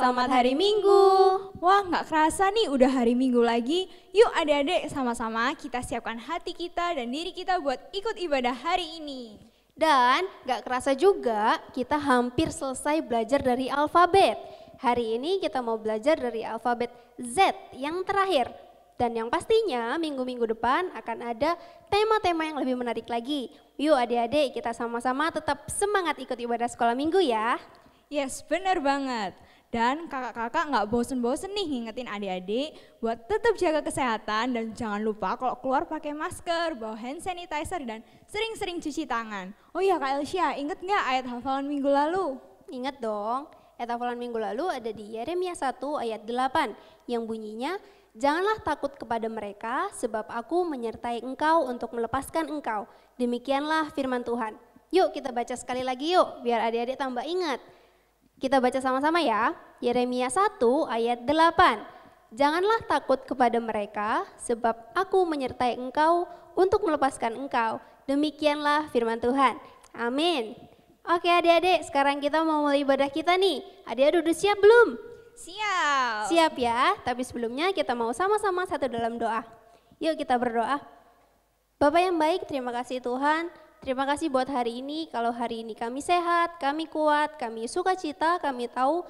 Selamat hari Minggu. Wah, nggak kerasa nih udah hari Minggu lagi. Yuk adik-adik sama-sama kita siapkan hati kita dan diri kita buat ikut ibadah hari ini. Dan gak kerasa juga kita hampir selesai belajar dari alfabet. Hari ini kita mau belajar dari alfabet Z yang terakhir. Dan yang pastinya minggu-minggu depan akan ada tema-tema yang lebih menarik lagi. Yuk adik-adik kita sama-sama tetap semangat ikut ibadah sekolah minggu ya. Yes, bener banget. Dan kakak-kakak nggak bosen-bosen nih ngingetin adik-adik buat tetap jaga kesehatan dan jangan lupa kalau keluar pakai masker, bawa hand sanitizer dan sering-sering cuci tangan. Oh iya Kak Elsia, inget nggak ayat hafalan minggu lalu? Ingat dong, ayat hafalan minggu lalu ada di Yeremia 1 ayat 8 yang bunyinya, "Janganlah takut kepada mereka sebab aku menyertai engkau untuk melepaskan engkau. Demikianlah firman Tuhan." Yuk kita baca sekali lagi yuk biar adik-adik tambah ingat. Kita baca sama-sama ya, Yeremia 1 ayat 8. "Janganlah takut kepada mereka, sebab aku menyertai engkau untuk melepaskan engkau. Demikianlah firman Tuhan." Amin. Oke adik-adik, sekarang kita mau mulai ibadah kita nih. Adik-adik udah siap belum? Siap. Siap ya, tapi sebelumnya kita mau sama-sama satu dalam doa. Yuk kita berdoa. Bapak yang baik, terima kasih Tuhan. Terima kasih buat hari ini, kalau hari ini kami sehat, kami kuat, kami sukacita, kami tahu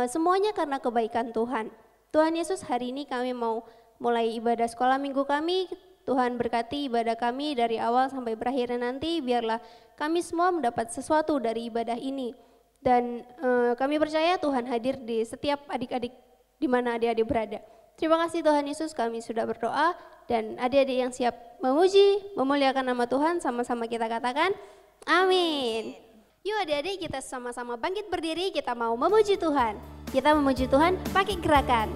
semuanya karena kebaikan Tuhan. Tuhan Yesus, hari ini kami mau mulai ibadah sekolah minggu kami. Tuhan berkati ibadah kami dari awal sampai berakhirnya nanti, biarlah kami semua mendapat sesuatu dari ibadah ini. Dan kami percaya Tuhan hadir di setiap adik-adik di mana adik-adik berada. Terima kasih Tuhan Yesus, kami sudah berdoa dan adik-adik yang siap memuji, memuliakan nama Tuhan sama-sama kita katakan amin. Yuk adik-adik kita sama-sama bangkit berdiri, kita mau memuji Tuhan. Kita memuji Tuhan pakai gerakan.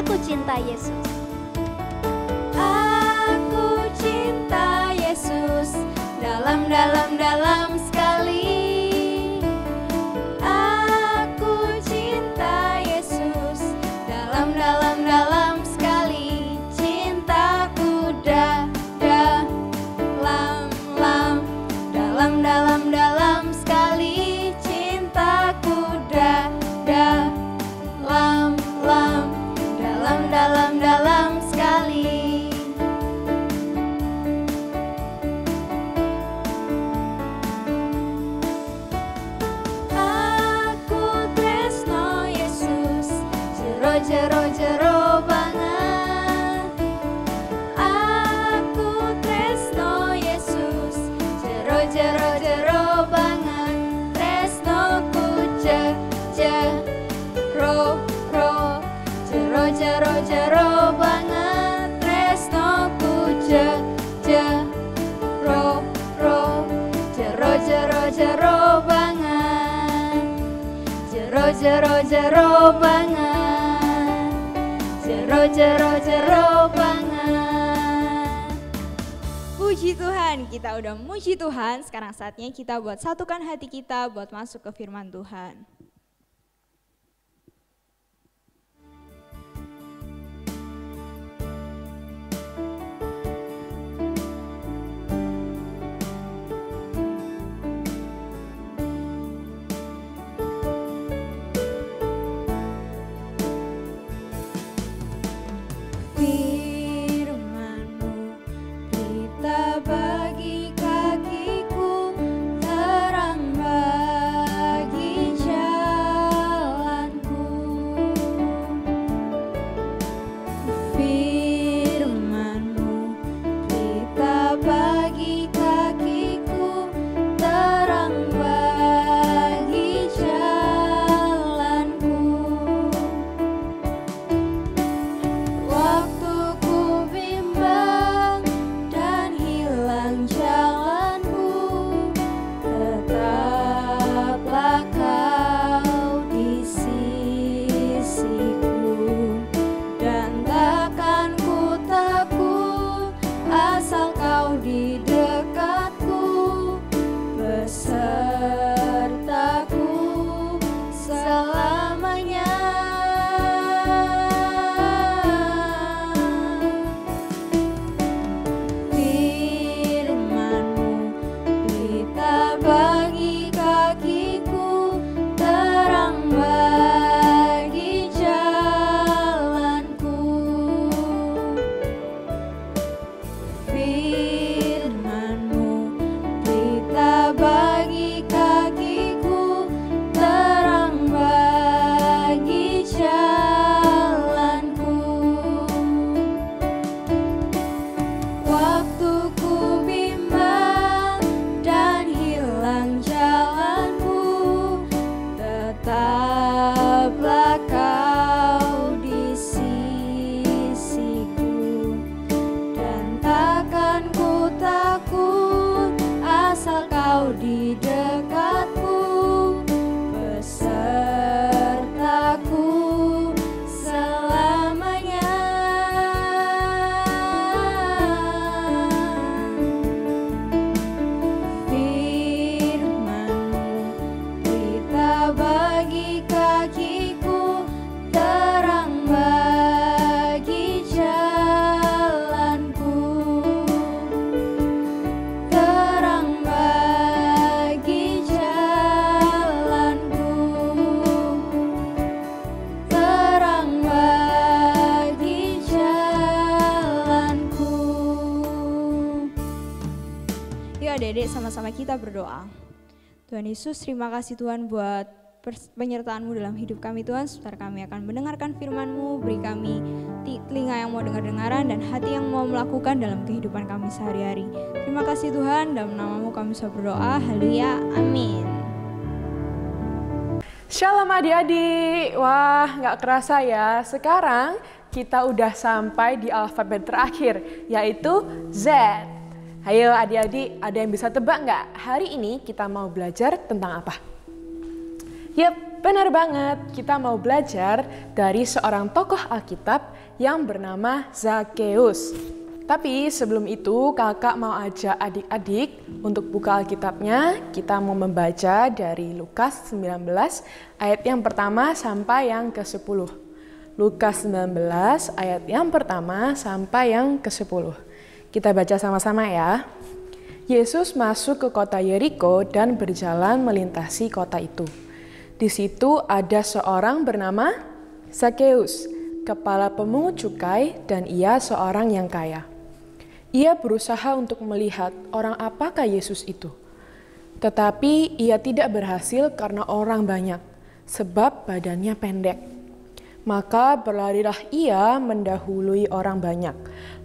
Aku cinta Yesus. Aku cinta Yesus dalam sekali. Aku cinta Yesus dalam sekali. Cintaku dalam Jero banget, jero banget, jero banget. Puji Tuhan, kita udah muji Tuhan. Sekarang saatnya kita buat satukan hati kita buat masuk ke firman Tuhan. Adik-adik sama-sama kita berdoa. Tuhan Yesus, terima kasih Tuhan buat penyertaan-Mu dalam hidup kami Tuhan. Sebentar kami akan mendengarkan firman-Mu, beri kami telinga yang mau dengar-dengaran dan hati yang mau melakukan dalam kehidupan kami sehari-hari. Terima kasih Tuhan, dalam nama-Mu kami bisa berdoa. Haleluya, amin. Shalom adik-adik, wah gak kerasa ya, sekarang kita udah sampai di alfabet terakhir, yaitu Z. Ayo adik-adik, ada yang bisa tebak nggak? Hari ini kita mau belajar tentang apa? Yap, benar banget. Kita mau belajar dari seorang tokoh Alkitab yang bernama Zakheus. Tapi sebelum itu, kakak mau ajak adik-adik untuk buka Alkitabnya. Kita mau membaca dari Lukas 19 ayat yang pertama sampai yang ke-10. Lukas 19 ayat yang pertama sampai yang ke-10. Kita baca sama-sama ya. Yesus masuk ke kota Yeriko dan berjalan melintasi kota itu. Di situ ada seorang bernama Zakheus, kepala pemungut cukai, dan ia seorang yang kaya. Ia berusaha untuk melihat orang apakah Yesus itu. Tetapi ia tidak berhasil karena orang banyak, sebab badannya pendek. Maka berlarilah ia mendahului orang banyak,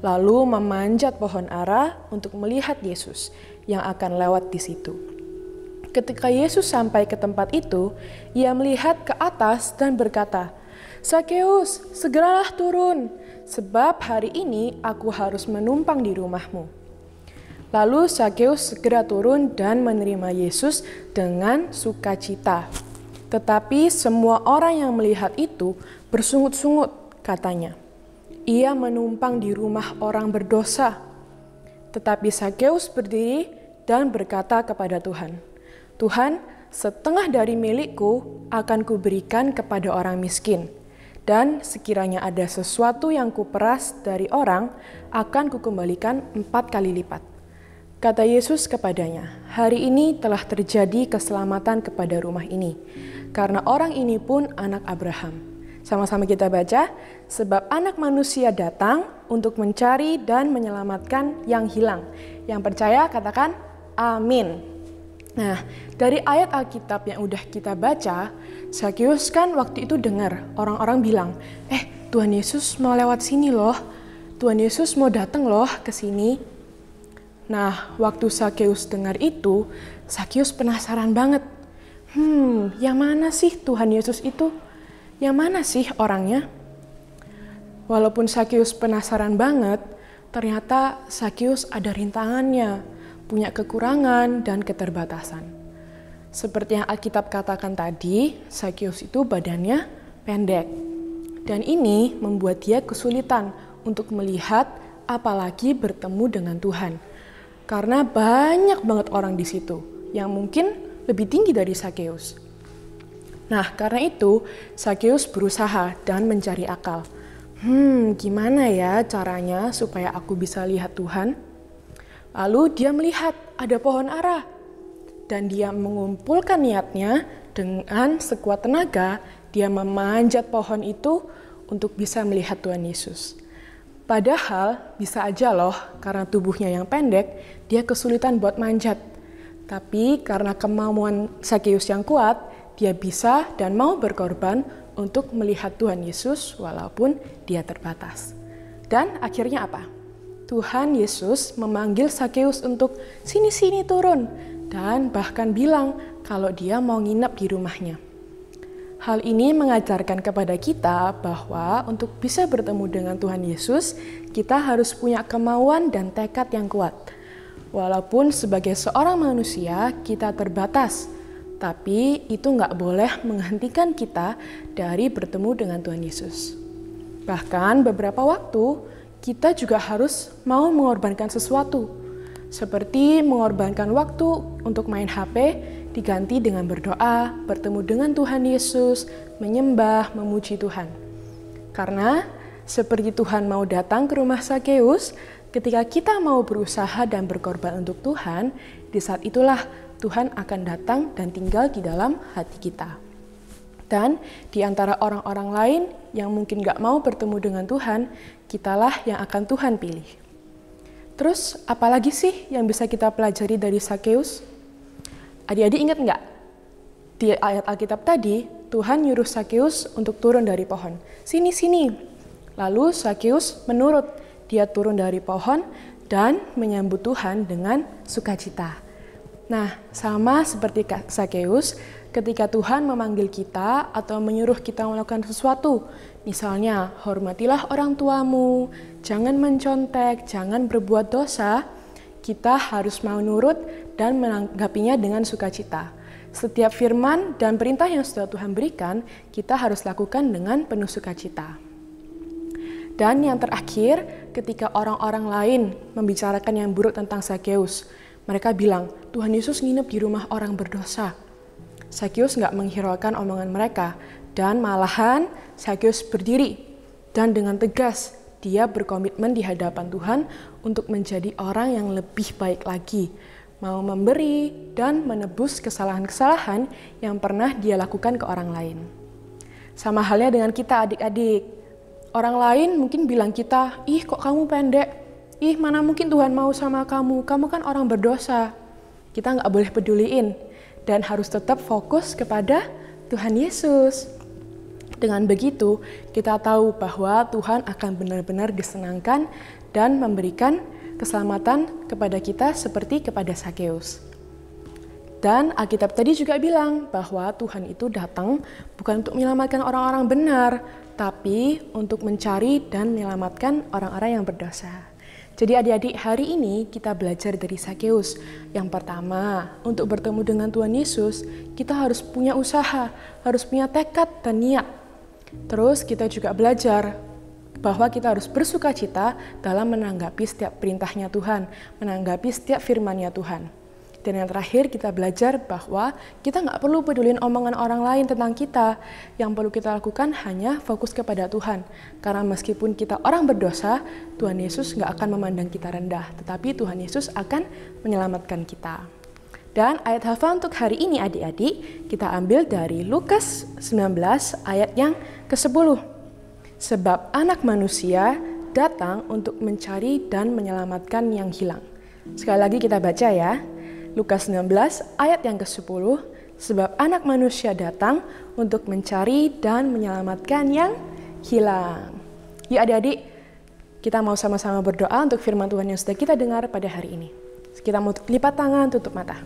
lalu memanjat pohon ara untuk melihat Yesus yang akan lewat di situ. Ketika Yesus sampai ke tempat itu, ia melihat ke atas dan berkata, "Zakheus, segeralah turun. sebab hari ini aku harus menumpang di rumahmu." Lalu Sakeus segera turun dan menerima Yesus dengan sukacita. Tetapi semua orang yang melihat itu bersungut-sungut, katanya, "Ia menumpang di rumah orang berdosa." Tetapi Sakeus berdiri dan berkata kepada Tuhan, "Tuhan, setengah dari milikku akan kuberikan kepada orang miskin. Dan sekiranya ada sesuatu yang kuperas dari orang, akan kukembalikan 4 kali lipat." Kata Yesus kepadanya, "Hari ini telah terjadi keselamatan kepada rumah ini, karena orang ini pun anak Abraham." Sama-sama kita baca, "Sebab anak manusia datang untuk mencari dan menyelamatkan yang hilang." Yang percaya katakan amin. Nah, dari ayat Alkitab yang udah kita baca, Sakeus kan waktu itu dengar orang-orang bilang, Tuhan Yesus mau lewat sini loh, Tuhan Yesus mau datang loh ke sini. Nah, waktu Sakeus dengar itu, Sakeus penasaran banget. Yang mana sih Tuhan Yesus itu? Yang mana sih orangnya? Walaupun Sakeus penasaran banget, ternyata Sakeus ada rintangannya, punya kekurangan dan keterbatasan. Seperti yang Alkitab katakan tadi, Sakeus itu badannya pendek. Dan ini membuat dia kesulitan untuk melihat apalagi bertemu dengan Tuhan. Karena banyak banget orang di situ yang mungkin lebih tinggi dari Sakeus. Nah, karena itu Sakeus berusaha dan mencari akal. Gimana ya caranya supaya aku bisa lihat Tuhan? Lalu dia melihat ada pohon ara. Dan dia mengumpulkan niatnya dengan sekuat tenaga, dia memanjat pohon itu untuk bisa melihat Tuhan Yesus. Padahal bisa aja loh, karena tubuhnya yang pendek, dia kesulitan buat manjat. Tapi karena kemauan Sakeus yang kuat, dia bisa dan mau berkorban untuk melihat Tuhan Yesus walaupun dia terbatas. Dan akhirnya apa? Tuhan Yesus memanggil Sakeus untuk sini-sini turun dan bahkan bilang kalau dia mau nginep di rumahnya. Hal ini mengajarkan kepada kita bahwa untuk bisa bertemu dengan Tuhan Yesus, kita harus punya kemauan dan tekad yang kuat. Walaupun sebagai seorang manusia, kita terbatas, tapi itu nggak boleh menghentikan kita dari bertemu dengan Tuhan Yesus. Bahkan beberapa waktu, kita juga harus mau mengorbankan sesuatu, seperti mengorbankan waktu untuk main HP, diganti dengan berdoa, bertemu dengan Tuhan Yesus, menyembah, memuji Tuhan. Karena seperti Tuhan mau datang ke rumah Sakeus, ketika kita mau berusaha dan berkorban untuk Tuhan, di saat itulah Tuhan akan datang dan tinggal di dalam hati kita. Dan di antara orang-orang lain yang mungkin gak mau bertemu dengan Tuhan, kitalah yang akan Tuhan pilih. Terus apalagi sih yang bisa kita pelajari dari Sakeus? Adik-adik ingat nggak? Di ayat Alkitab tadi, Tuhan nyuruh Sakeus untuk turun dari pohon. Sini, sini. Lalu Sakeus menurut. Dia turun dari pohon dan menyambut Tuhan dengan sukacita. Nah, sama seperti Sakeus, ketika Tuhan memanggil kita atau menyuruh kita melakukan sesuatu, misalnya hormatilah orang tuamu, jangan mencontek, jangan berbuat dosa, kita harus mau nurut dan menanggapinya dengan sukacita. Setiap firman dan perintah yang sudah Tuhan berikan, kita harus lakukan dengan penuh sukacita. Dan yang terakhir, ketika orang-orang lain membicarakan yang buruk tentang Sakeus, mereka bilang, Tuhan Yesus nginep di rumah orang berdosa. Sakeus nggak menghiraukan omongan mereka, dan malahan Sakeus berdiri dan dengan tegas dia berkomitmen di hadapan Tuhan untuk menjadi orang yang lebih baik lagi, mau memberi dan menebus kesalahan-kesalahan yang pernah dia lakukan ke orang lain. Sama halnya dengan kita adik-adik. Orang lain mungkin bilang kita, ih kok kamu pendek, ih mana mungkin Tuhan mau sama kamu kan orang berdosa. Kita nggak boleh peduliin dan harus tetap fokus kepada Tuhan Yesus. Dengan begitu, kita tahu bahwa Tuhan akan benar-benar disenangkan dan memberikan keselamatan kepada kita seperti kepada Sakeus. Dan Alkitab tadi juga bilang bahwa Tuhan itu datang bukan untuk menyelamatkan orang-orang benar, tapi tetapi untuk mencari dan menyelamatkan orang-orang yang berdosa. Jadi adik-adik, hari ini kita belajar dari Sakeus. Yang pertama, untuk bertemu dengan Tuhan Yesus, kita harus punya usaha, harus punya tekad dan niat. Terus kita juga belajar bahwa kita harus bersuka cita dalam menanggapi setiap perintahnya Tuhan, menanggapi setiap firman-Nya Tuhan. Dan yang terakhir kita belajar bahwa kita nggak perlu pedulin omongan orang lain tentang kita. Yang perlu kita lakukan hanya fokus kepada Tuhan. Karena meskipun kita orang berdosa, Tuhan Yesus nggak akan memandang kita rendah. Tetapi Tuhan Yesus akan menyelamatkan kita. Dan ayat hafal untuk hari ini adik-adik kita ambil dari Lukas 19 ayat yang ke-10. Sebab anak manusia datang untuk mencari dan menyelamatkan yang hilang. Sekali lagi kita baca ya. Lukas 19 ayat yang ke-10, sebab anak manusia datang untuk mencari dan menyelamatkan yang hilang. Yuk adik-adik, kita mau sama-sama berdoa untuk firman Tuhan yang sudah kita dengar pada hari ini. Kita mau lipat tangan, tutup mata.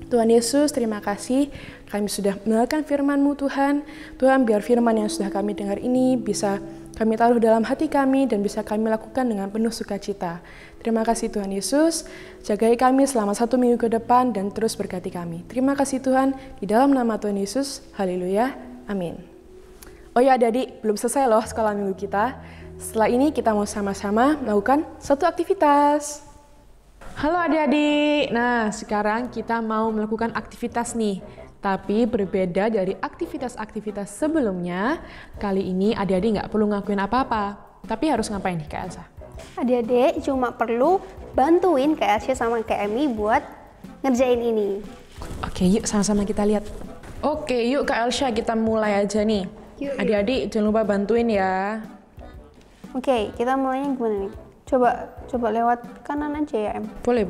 Tuhan Yesus, terima kasih kami sudah mendengarkan firman-Mu Tuhan. Tuhan, biar firman yang sudah kami dengar ini bisa kami taruh dalam hati kami dan bisa kami lakukan dengan penuh sukacita. Terima kasih Tuhan Yesus, jagai kami selama 1 minggu ke depan dan terus berkati kami. Terima kasih Tuhan, di dalam nama Tuhan Yesus, haleluya, amin. Oh ya adik-adik, belum selesai loh sekolah minggu kita. Setelah ini kita mau sama-sama melakukan satu aktivitas. Halo adik-adik, nah sekarang kita mau melakukan aktivitas nih. Tapi berbeda dari aktivitas-aktivitas sebelumnya, kali ini adik-adik nggak perlu ngakuin apa-apa. Tapi harus ngapain nih Kak Elsa? Adik-adik cuma perlu bantuin Kak Elsa sama Kak Emi buat ngerjain ini. Oke, yuk sama-sama kita lihat. Oke, yuk Kak Elsa, kita mulai aja nih. Yuk. Adik-adik jangan lupa bantuin ya. Oke, kita mulainya gimana nih? Coba lewat kanan aja ya, Em. Boleh.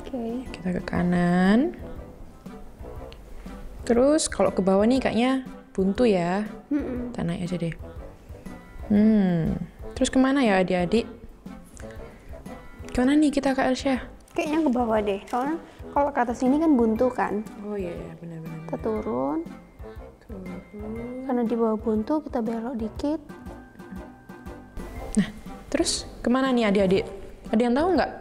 Oke. Kita ke kanan. Terus kalau ke bawah nih kayaknya buntu ya. Kita naik aja deh. Terus kemana ya adik-adik? Kemana nih kita Kak Elsa? Kayaknya ke bawah deh, soalnya kalau ke atas ini kan buntu kan. Oh iya, benar-benar. Kita turun. Karena di bawah buntu kita belok dikit. Nah, terus kemana nih adik-adik? Ada yang tahu nggak?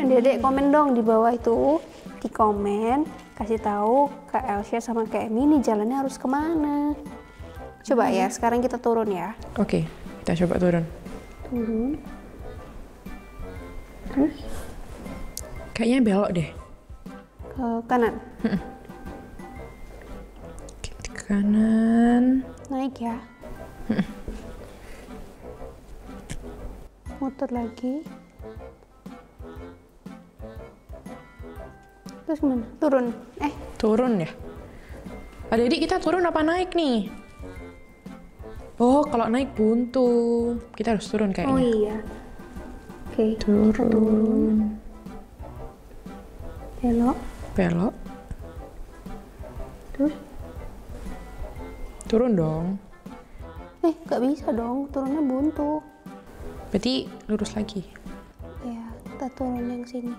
Adik-adik komen dong di bawah itu, di komen kasih tahu Kak Elsa sama Kak Emi ini jalannya harus kemana. Coba ya, sekarang kita turun ya. Oke, kita coba turun. Turun. Terus Kayaknya belok deh. ke kanan. Oke, ke kanan. Naik ya. Muter lagi. Terus gimana? Turun. Turun ya? Adik-adik kita turun apa naik nih? Oh, kalau naik buntu. Kita harus turun Oh kayaknya. iya. Oke. Turun. Belok. Belok. Terus? Turun dong. Gak bisa dong. Turunnya buntu. Berarti lurus lagi. Ya, kita turun yang sini.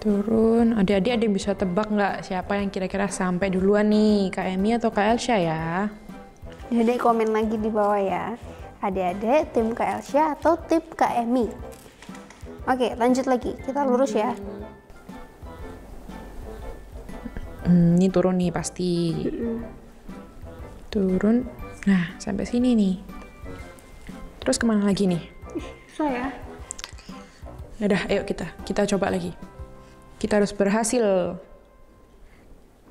Turun. Adik-adik ada yang bisa tebak nggak siapa yang kira-kira sampai duluan nih? Kak Emi atau Kak Elsa ya? Adik komen lagi di bawah ya. Adik-adik tim Kak Elsa atau tim Kak Emi? Oke, lanjut lagi. Kita lurus ya. Ini turun nih pasti. Turun. Nah, sampai sini nih. Terus kemana lagi nih? Saya. Yaudah, ayo kita coba lagi. Kita harus berhasil.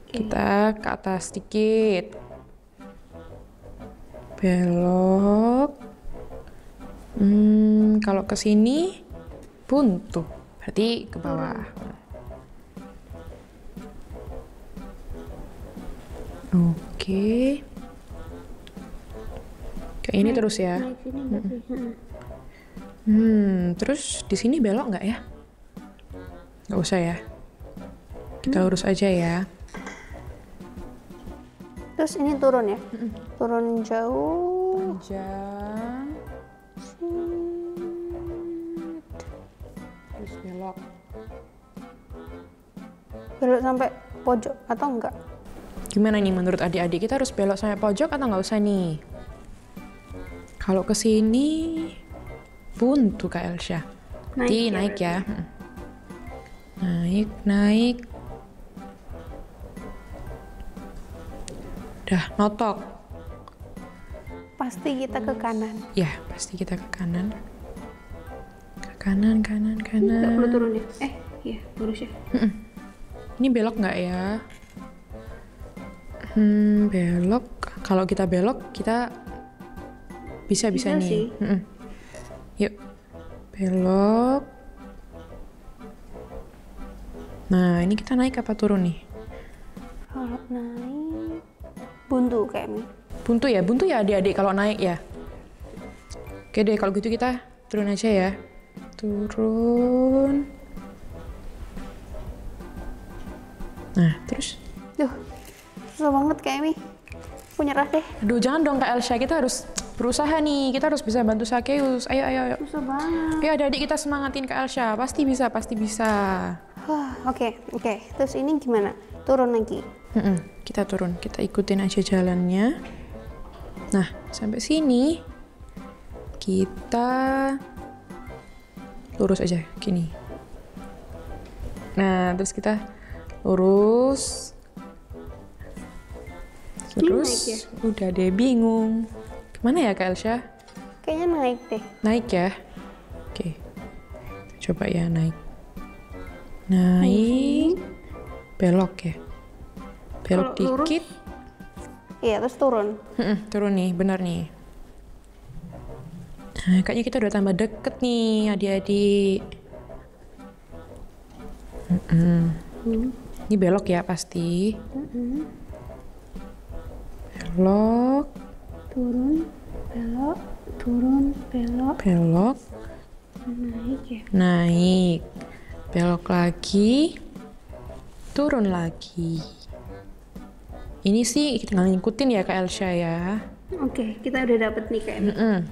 Kita ke atas sedikit. Belok. Kalau ke sini buntu. Berarti ke bawah. Oke. Kayak ini terus ya. Naik sini nggak sih? Terus di sini belok nggak ya? Nggak usah ya. Kita lurus aja ya. Terus ini turun ya? Turun jauh. Panjang. Terus belok. Belok sampai pojok atau enggak? Gimana nih menurut adik-adik, kita harus belok sampai pojok atau nggak usah nih? Kalau ke sini buntu Kak Elsha. Naik ya. Naik. Udah, notok. Pasti kita ke kanan. Ya, pasti kita ke kanan. Ke kanan. Nggak perlu turun ya? Iya, lurus ya. Ini belok nggak ya? Belok. Kalau kita belok, kita bisa Bisa nih. sih. Yuk, belok. Nah, ini kita naik apa turun nih? Kalau naik, buntu kayaknya. Buntu ya adik-adik kalau naik ya. Oke deh, kalau gitu kita turun aja ya. Turun. Nah, terus. Duh, susah banget kayaknya. Aku nyerah deh. Aduh, jangan dong Kak Elsha, kita harus berusaha nih. Kita harus bisa bantu Sakeus. Ayo. Susah banget. Ayo adik-adik kita semangatin Kak Elsha. Pasti bisa. Oke. Terus ini gimana? Turun lagi. Kita turun, kita ikutin aja jalannya. Nah, sampai sini kita lurus aja, gini. Nah, terus kita lurus. Terus naik ya? udah deh bingung. Kemana ya Kak Elsha? Kayaknya naik deh. Naik ya? Oke. Coba ya naik. Naik. Belok ya? Belok Kalau lurus? dikit. Iya, terus turun. Turun nih, bener nih. Nah, kayaknya kita udah tambah deket nih adik-adik. Ini belok ya pasti. Belok. Turun, belok. Belok. Naik ya. Naik. Belok lagi. Turun lagi. Ini sih kita ngikutin ya Kak Elsha ya. Oke, kita udah dapet nih kayaknya.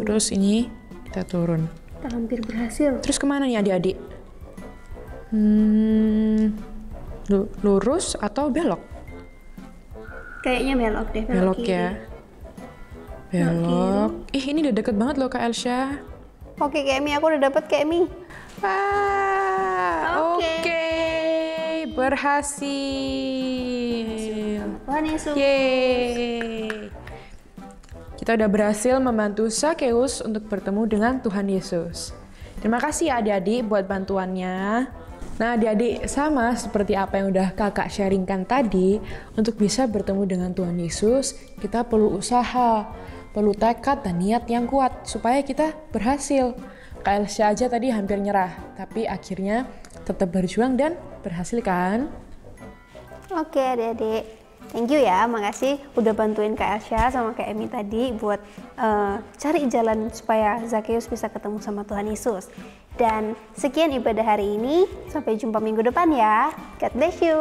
Terus ini kita turun. Kita hampir berhasil. Terus kemana nih adik-adik? Lurus atau belok? Kayaknya belok deh. Belok kiri. ya. Belok. Ini udah deket banget loh Kak Elsha. Oke, Kemi, aku udah dapet Kemi. Oke. Berhasil. Tuhan Yesus. Yeay. Kita udah berhasil membantu Sakeus untuk bertemu dengan Tuhan Yesus. Terima kasih ya adik-adik buat bantuannya. Nah adik-adik, sama seperti apa yang udah kakak sharingkan tadi, untuk bisa bertemu dengan Tuhan Yesus, kita perlu usaha, perlu tekad dan niat yang kuat supaya kita berhasil. Kak Elsha aja tadi hampir nyerah, tapi akhirnya tetap berjuang dan berhasil kan? Oke adik-adik, thank you ya, makasih udah bantuin Kak Elsha sama Kak Emi tadi buat cari jalan supaya Zakeus bisa ketemu sama Tuhan Yesus. Dan sekian ibadah hari ini, sampai jumpa minggu depan ya. God bless you.